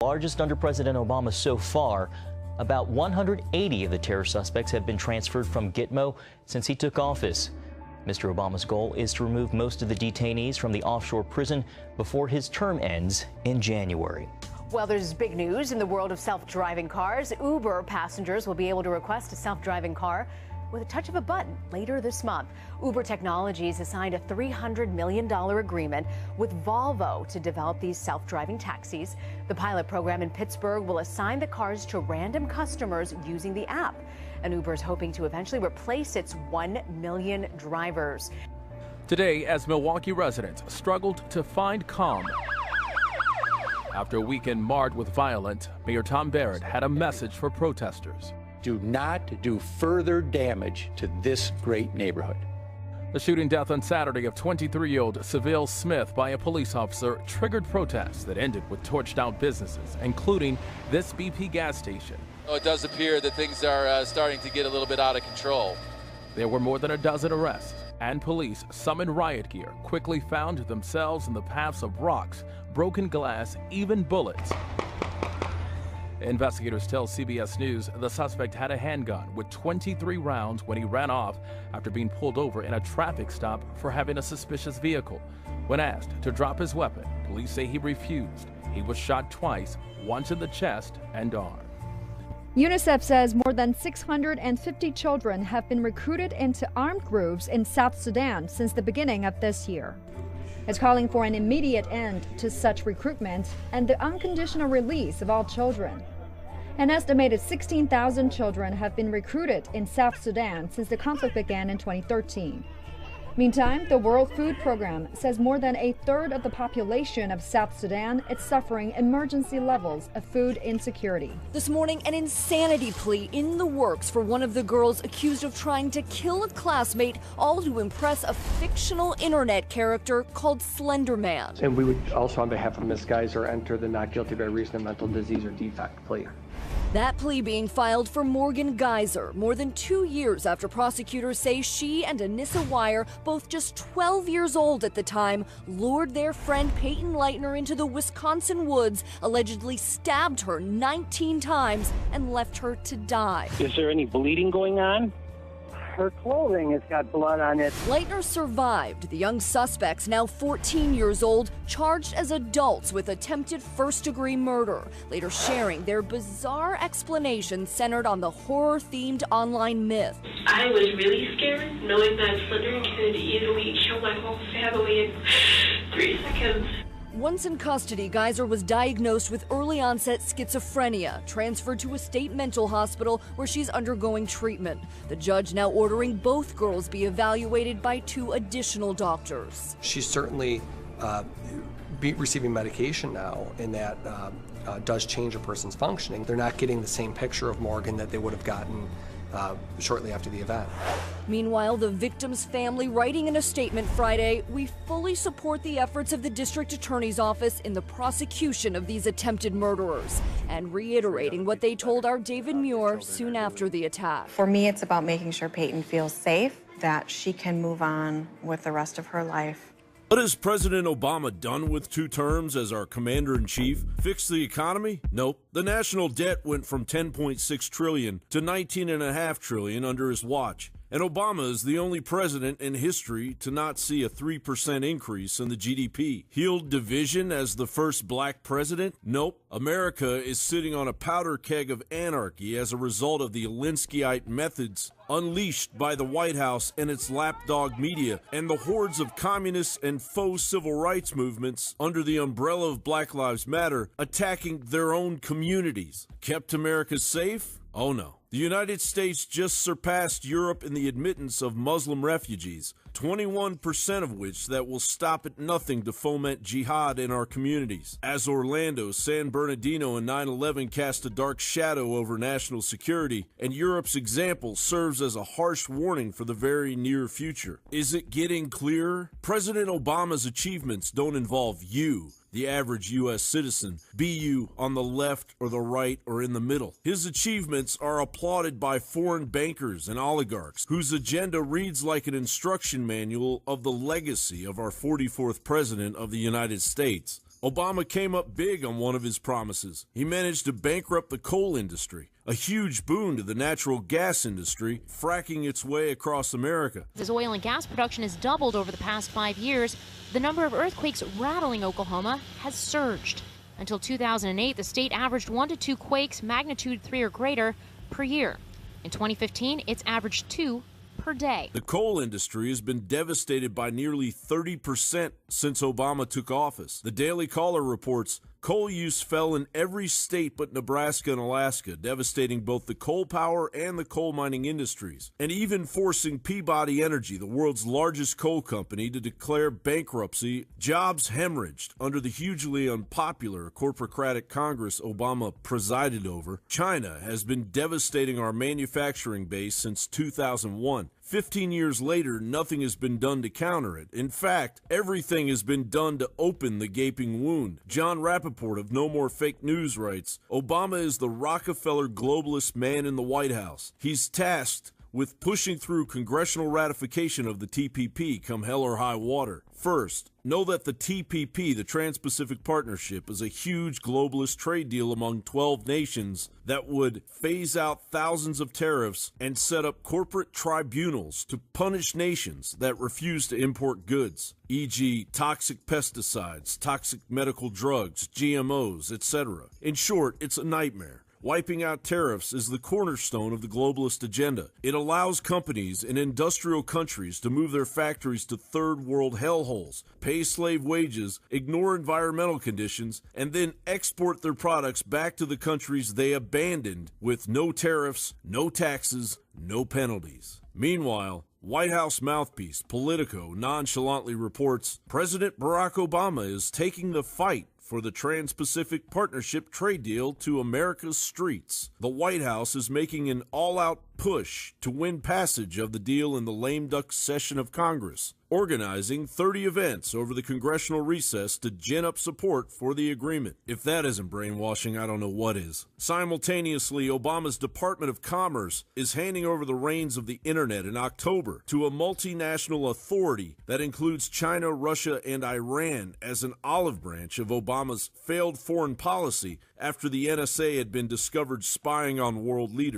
Largest under President Obama so far. About 180 of the terror suspects have been transferred from Gitmo since he took office. Mr. Obama's goal is to remove most of the detainees from the offshore prison before his term ends in January. Well, there's big news in the world of self-driving cars. Uber passengers will be able to request a self-driving car with a touch of a button later this month. Uber Technologies has signed a $300 million agreement with Volvo to develop these self-driving taxis. The pilot program in Pittsburgh will assign the cars to random customers using the app. And Uber is hoping to eventually replace its 1 million drivers. Today, as Milwaukee residents struggled to find calm after a weekend marred with violence, Mayor Tom Barrett had a message for protesters. Do not do further damage to this great neighborhood. The shooting death on Saturday of 23-year-old Seville Smith by a police officer triggered protests that ended with torched-out businesses, including this BP gas station. It does appear that things are starting to get a little bit out of control. There were more than a dozen arrests, and police, summoned riot gear, quickly found themselves in the paths of rocks, broken glass, even bullets. Investigators tell CBS News the suspect had a handgun with 23 rounds when he ran off after being pulled over in a traffic stop for having a suspicious vehicle. When asked to drop his weapon, police say he refused. He was shot twice, once in the chest and arm. UNICEF says more than 650 children have been recruited into armed groups in South Sudan since the beginning of this year. It's calling for an immediate end to such recruitment and the unconditional release of all children. An estimated 16,000 children have been recruited in South Sudan since the conflict began in 2013. Meantime, the World Food Program says more than a third of the population of South Sudan is suffering emergency levels of food insecurity. This morning, an insanity plea in the works for one of the girls accused of trying to kill a classmate, all to impress a fictional internet character called Slender Man. And we would also, on behalf of Ms. Geiser, enter the not guilty by reason of mental disease or defect plea. That plea being filed for Morgan Geiser more than 2 years after prosecutors say she and Anissa Weier, both just 12 years old at the time, lured their friend Peyton Leitner into the Wisconsin woods, allegedly stabbed her 19 times and left her to die. Is there any bleeding going on? Her clothing has got blood on it. Leitner survived. The young suspects, now 14 years old, charged as adults with attempted first-degree murder, later sharing their bizarre explanation centered on the horror-themed online myth. I was really scared, knowing that Slender could easily kill my whole family in 3 seconds. Once in custody, Geiser was diagnosed with early-onset schizophrenia, transferred to a state mental hospital where she's undergoing treatment. The judge now ordering both girls be evaluated by 2 additional doctors. She's certainly receiving medication now, and that does change a person's functioning. They're not getting the same picture of Morgan that they would have gotten shortly after the event. Meanwhile, the victim's family writing in a statement Friday, "We fully support the efforts of the district attorney's office in the prosecution of these attempted murderers," and reiterating what they told our David Muir soon after the attack. For me, it's about making sure Peyton feels safe, that she can move on with the rest of her life. What has President Obama done with 2 terms as our commander-in-chief? Fix the economy? Nope. The national debt went from $10.6 trillion to $19.5 trillion under his watch. And Obama is the only president in history to not see a 3% increase in the GDP. Healed division as the first black president? Nope. America is sitting on a powder keg of anarchy as a result of the Alinskyite methods unleashed by the White House and its lapdog media, and the hordes of communists and faux civil rights movements under the umbrella of Black Lives Matter attacking their own communities. Kept America safe? Oh no. The United States just surpassed Europe in the admittance of Muslim refugees, 21% of which that will stop at nothing to foment jihad in our communities. As Orlando, San Bernardino, and 9/11 cast a dark shadow over national security, and Europe's example serves as a harsh warning for the very near future. Is it getting clearer? President Obama's achievements don't involve you, the average U.S. citizen, be you on the left or the right or in the middle. His achievements are applauded by foreign bankers and oligarchs whose agenda reads like an instruction manual of the legacy of our 44th President of the United States. Obama came up big on one of his promises. He managed to bankrupt the coal industry, a huge boon to the natural gas industry, fracking its way across America. As oil and gas production has doubled over the past 5 years, the number of earthquakes rattling Oklahoma has surged. Until 2008, the state averaged 1 to 2 quakes, magnitude 3 or greater, per year. In 2015, it's averaged 2 per day. The coal industry has been devastated by nearly 30% since Obama took office. The Daily Caller reports coal use fell in every state but Nebraska and Alaska, devastating both the coal power and the coal mining industries, and even forcing Peabody Energy, the world's largest coal company, to declare bankruptcy. Jobs hemorrhaged under the hugely unpopular corporocratic Congress Obama presided over. China has been devastating our manufacturing base since 2001. 15 years later, nothing has been done to counter it. In fact, everything has been done to open the gaping wound. John Rappaport of No More Fake News writes, Obama is the Rockefeller globalist man in the White House. He's tasked with pushing through congressional ratification of the TPP come hell or high water. First, know that the TPP, the Trans-Pacific Partnership, is a huge globalist trade deal among 12 nations that would phase out thousands of tariffs and set up corporate tribunals to punish nations that refuse to import goods, e.g. toxic pesticides, toxic medical drugs, GMOs, etc. In short, it's a nightmare. Wiping out tariffs is the cornerstone of the globalist agenda. It allows companies in industrial countries to move their factories to third world hellholes, pay slave wages, ignore environmental conditions, and then export their products back to the countries they abandoned with no tariffs, no taxes, no penalties. Meanwhile, White House mouthpiece Politico nonchalantly reports President Barack Obama is taking the fight for the Trans-Pacific Partnership trade deal to America's streets. The White House is making an all-out push to win passage of the deal in the lame duck session of Congress, organizing 30 events over the congressional recess to gin up support for the agreement. If that isn't brainwashing, I don't know what is. Simultaneously, Obama's Department of Commerce is handing over the reins of the internet in October to a multinational authority that includes China, Russia, and Iran as an olive branch of Obama's failed foreign policy after the NSA had been discovered spying on world leaders.